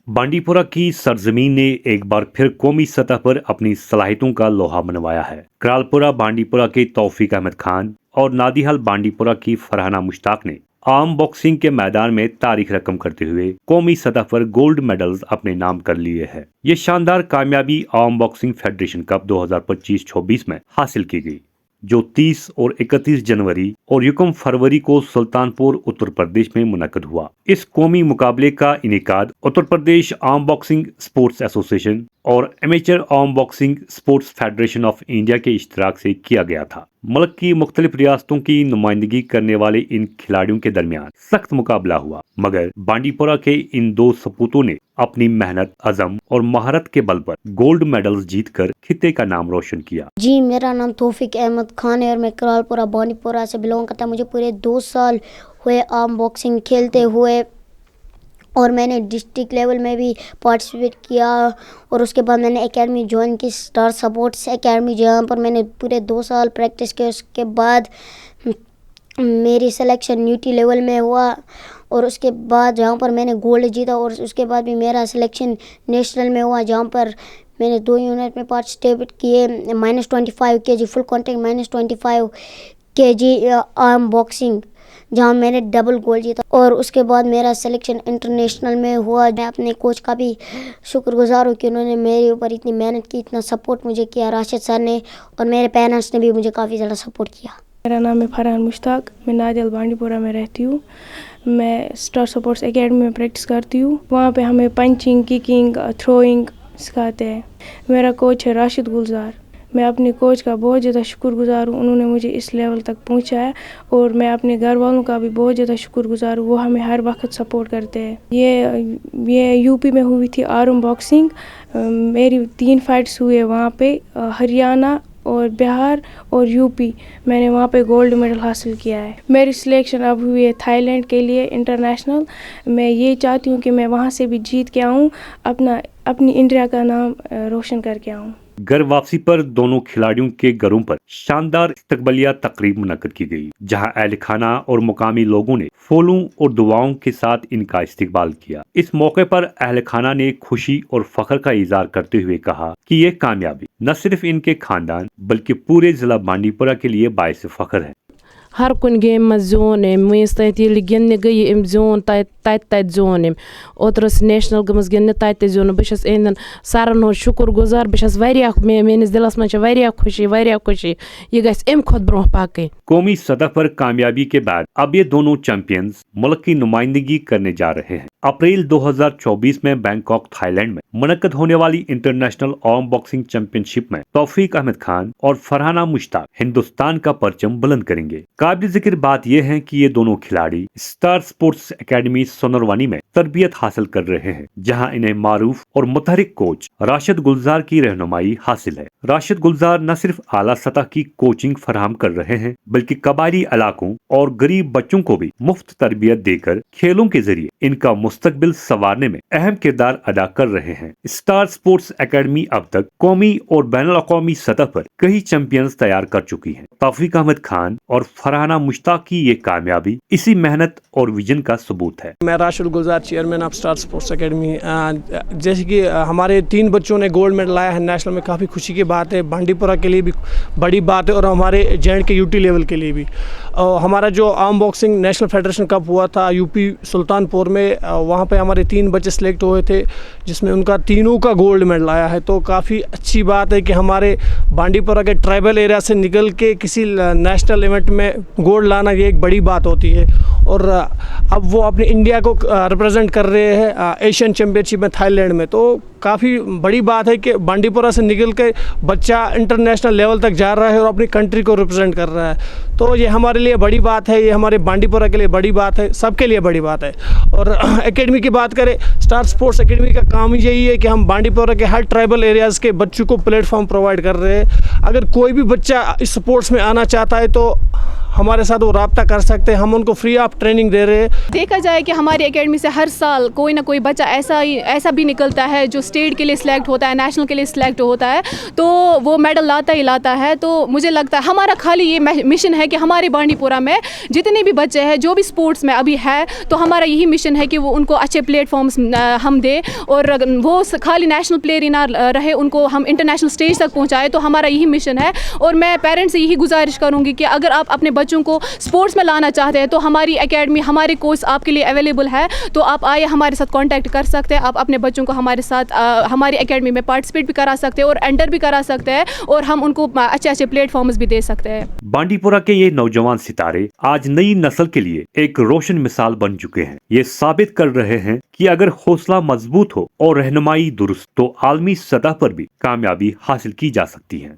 बांडीपुरा की सरजमीन ने एक बार फिर कौमी सतह पर अपनी सलाहियतों का लोहा मनवाया है। करालपुरा बांडीपुरा के तौफीक अहमद खान और नादिहल बांडीपुरा की फरहाना मुश्ताक ने आर्म बॉक्सिंग के मैदान में तारीख रकम करते हुए कौमी सतह पर गोल्ड मेडल्स अपने नाम कर लिए हैं। ये शानदार कामयाबी आर्म बॉक्सिंग फेडरेशन कप 2025-26 में हासिल की गई, जो 30 और 31 जनवरी और 1 फरवरी को सुल्तानपुर उत्तर प्रदेश में मुनक्कद हुआ। इस कौमी मुकाबले का इनेकाद Uttar Pradesh arm boxing sports association और amateur arm boxing sports federation of India के इश्तराक से किया गया था। मुल्क की मुख्तलिफ रियासतों की नुमाइंदगी करने वाले इन खिलाड़ियों के दरमियान सख्त मुकाबला हुआ, मगर बांडीपुरा के इन दो सपूतों ने अपनी मेहनत, अज़म और महारत के बल पर गोल्ड मेडल्स जीतकर खित्ते का नाम रोशन किया। जी, मेरा नाम तौफीक अहमद खान है और मैं करालपुरा बांडीपुरा से बिलोंग करता हूँ। मुझे पूरे 2 साल हुए आर्म बॉक्सिंग खेलते हुए और मैंने डिस्ट्रिक्ट लेवल में भी पार्टिसिपेट किया और उसके बाद मैंने एकेडमी ज्वाइन की, स्टार स्पोर्ट्स एकेडमी, जहाँ पर मैंने पूरे 2 साल प्रैक्टिस की। उसके बाद मेरी सिलेक्शन यूटी लेवल में हुआ और उसके बाद जहाँ पर मैंने गोल्ड जीता और उसके बाद भी मेरा सिलेक्शन नेशनल में हुआ, जहाँ पर मैंने 2 यूनिट में पार्टिसिपेट किए, -25 kg full contact, -25 kg arm boxing, जहाँ मैंने डबल गोल्ड जीता और उसके बाद मेरा सिलेक्शन इंटरनेशनल में हुआ। मैं अपने कोच का भी शुक्रगुजार हूँ कि उन्होंने मेरे ऊपर इतनी मेहनत की, इतना सपोर्ट मुझे किया, राशिद सर ने, और मेरे पेरेंट्स ने भी मुझे काफ़ी ज़्यादा सपोर्ट किया। मेरा नाम है फरहान मुश्ताक, मैं नादिहल बांडीपुरा में रहती हूँ। मैं स्टार स्पोर्ट्स एकेडमी में प्रैक्टिस करती हूँ। वहाँ पे हमें पंचिंग, किकिंग, थ्रोइंग सिखाते हैं। मेरा कोच है राशिद गुलजार। मैं अपने कोच का बहुत ज़्यादा शुक्रगुजार हूँ, उन्होंने मुझे इस लेवल तक पहुँचाया और मैं अपने घर वालों का भी बहुत ज़्यादा शुक्रगुजार हूँ, वो हमें हर वक्त सपोर्ट करते हैं। ये यूपी में हुई थी आर्म बॉक्सिंग। मेरी 3 फाइट्स हुए वहाँ पे, हरियाणा और बिहार और यूपी। मैंने वहाँ पे गोल्ड मेडल हासिल किया है। मेरी सिलेक्शन अब हुई है थाईलैंड के लिए इंटरनेशनल। मैं ये चाहती हूँ कि मैं वहाँ से भी जीत के आऊँ, अपनी इंडिया का नाम रोशन करके आऊँ। घर वापसी पर दोनों खिलाड़ियों के घरों पर शानदार इस्तकबालिया तकरीब मुनक्कद की गई, जहां अहल खाना और मुकामी लोगों ने फूलों और दुआओं के साथ इनका इस्तकबाल किया। इस मौके पर अहल खाना ने खुशी और फख्र का इजहार करते हुए कहा कि ये कामयाबी न सिर्फ इनके खानदान बल्कि पूरे जिला बांडीपुरा के लिए बाइस फख्र है। हर कुन गेम में जोन मस तत गिंदने गई अम जोन तत जोन ओत्रस नेशनल गमस गिंदने तत जोन। बस इन सरन हूँ शुक्र गुजार, बस मेस दिलस मं खुशी यह गस अम खुद ब्रोह पकन। कौमी सतह पर कामयाबी के बाद अब ये दोनों चैंपियंस मुल्क की नुमाइंदगी करने जा रहे हैं। अप्रैल 2024 में बैंकॉक थाईलैंड में मुनक्कद होने वाली इंटरनेशनल आर्म बॉक्सिंग चैंपियनशिप में तौफीक अहमद खान और फरहाना मुश्ताक हिंदुस्तान का परचम बुलंद करेंगे। काबिल जिक्र बात यह है कि ये दोनों खिलाड़ी स्टार स्पोर्ट्स एकेडमी सोनरवानी में तरबियत हासिल कर रहे हैं, जहां इन्हें मारूफ और मुतहरिक कोच राशिद गुलजार की रहनुमाई हासिल है। राशिद गुलजार न सिर्फ आला सतह की कोचिंग फराहम कर रहे हैं बल्कि कबायली इलाकों और गरीब बच्चों को भी मुफ्त तरबियत देकर खेलों के जरिए इनका मुस्तकबिल संवारने में अहम किरदार अदा कर रहे हैं। स्टार स्पोर्ट्स एकेडमी अब तक कौमी और बैनुल अक़वामी सतह पर कई चैंपियंस तैयार कर चुकी है। तौफीक अहमद खान और फरहाना मुश्ताक की ये कामयाबी इसी मेहनत और विजन का सबूत है। मैं Rashid Gulzar, chairman of star sports academy. जैसे कि हमारे 3 बच्चों ने गोल्ड मेडल लाया है नेशनल में, काफ़ी खुशी की बात है। बांडीपुरा के लिए भी बड़ी बात है और हमारे JNK के यूटी लेवल के लिए भी। हमारा जो arm boxing national federation cup हुआ था यूपी सुल्तानपुर में, वहाँ पे हमारे 3 बच्चे सेलेक्ट हुए थे, जिसमें उनका तीनों का गोल्ड मेडल आया है। तो काफ़ी अच्छी बात है कि हमारे बांडीपुरा के ट्राइबल एरिया से निकल के किसी नेशनल इवेंट में गोल्ड लाना ये एक बड़ी बात होती है। और अब वो अपने इंडिया को रिप्रेजेंट कर रहे हैं एशियन चैम्पियनशिप में थाईलैंड में। तो काफ़ी बड़ी बात है कि बांडीपुरा से निकल के बच्चा इंटरनेशनल लेवल तक जा रहा है और अपनी कंट्री को रिप्रेजेंट कर रहा है। तो ये हमारे लिए बड़ी बात है, ये हमारे बांडीपुरा के लिए बड़ी बात है, सबके लिए बड़ी बात है। और एकेडमी की बात करें, स्टार स्पोर्ट्स एकेडमी का काम यही है कि हम बांडीपुरा के हर ट्राइबल एरियाज़ के बच्चों को प्लेटफॉर्म प्रोवाइड कर रहे हैं। अगर कोई भी बच्चा इस स्पोर्ट्स में आना चाहता है तो हमारे साथ वो रब्ता कर सकते हैं, हम उनको फ्री ऑफ ट्रेनिंग दे रहे हैं। देखा जाए कि हमारी एकेडमी से हर साल कोई ना कोई बच्चा ऐसा भी निकलता है जो स्टेट के लिए सिलेक्ट होता है, नेशनल के लिए सिलेक्ट होता है, तो वो मेडल लाता ही लाता है। तो मुझे लगता है हमारा खाली ये मिशन है कि हमारे बांडीपुरा में जितने भी बच्चे हैं जो भी स्पोर्ट्स में अभी है, तो हमारा यही मिशन है कि वो उनको अच्छे प्लेटफॉर्म्स हम दें, और वो खाली नेशनल प्लेयर ही ना रहे, उनको हम इंटरनेशनल स्टेज तक पहुँचाए। तो हमारा यही मिशन है। और मैं पेरेंट्स से यही गुजारिश करूँगी कि अगर आप अपने बच्चों को स्पोर्ट्स में लाना चाहते हैं तो हमारी एकेडमी, हमारे कोर्स आपके लिए अवेलेबल है। तो आप आइए, हमारे साथ कांटेक्ट कर सकते हैं। आप अपने बच्चों को हमारे साथ हमारी एकेडमी में पार्टिसिपेट भी करा सकते हैं और एंटर भी करा सकते हैं, और हम उनको अच्छे अच्छे प्लेटफॉर्म्स भी दे सकते हैं। बांडीपुरा के ये नौजवान सितारे आज नई नस्ल के लिए एक रोशन मिसाल बन चुके हैं। ये साबित कर रहे हैं कि अगर हौसला मजबूत हो और रहनुमाई दुरुस्त तो आलमी सतह पर भी कामयाबी हासिल की जा सकती है।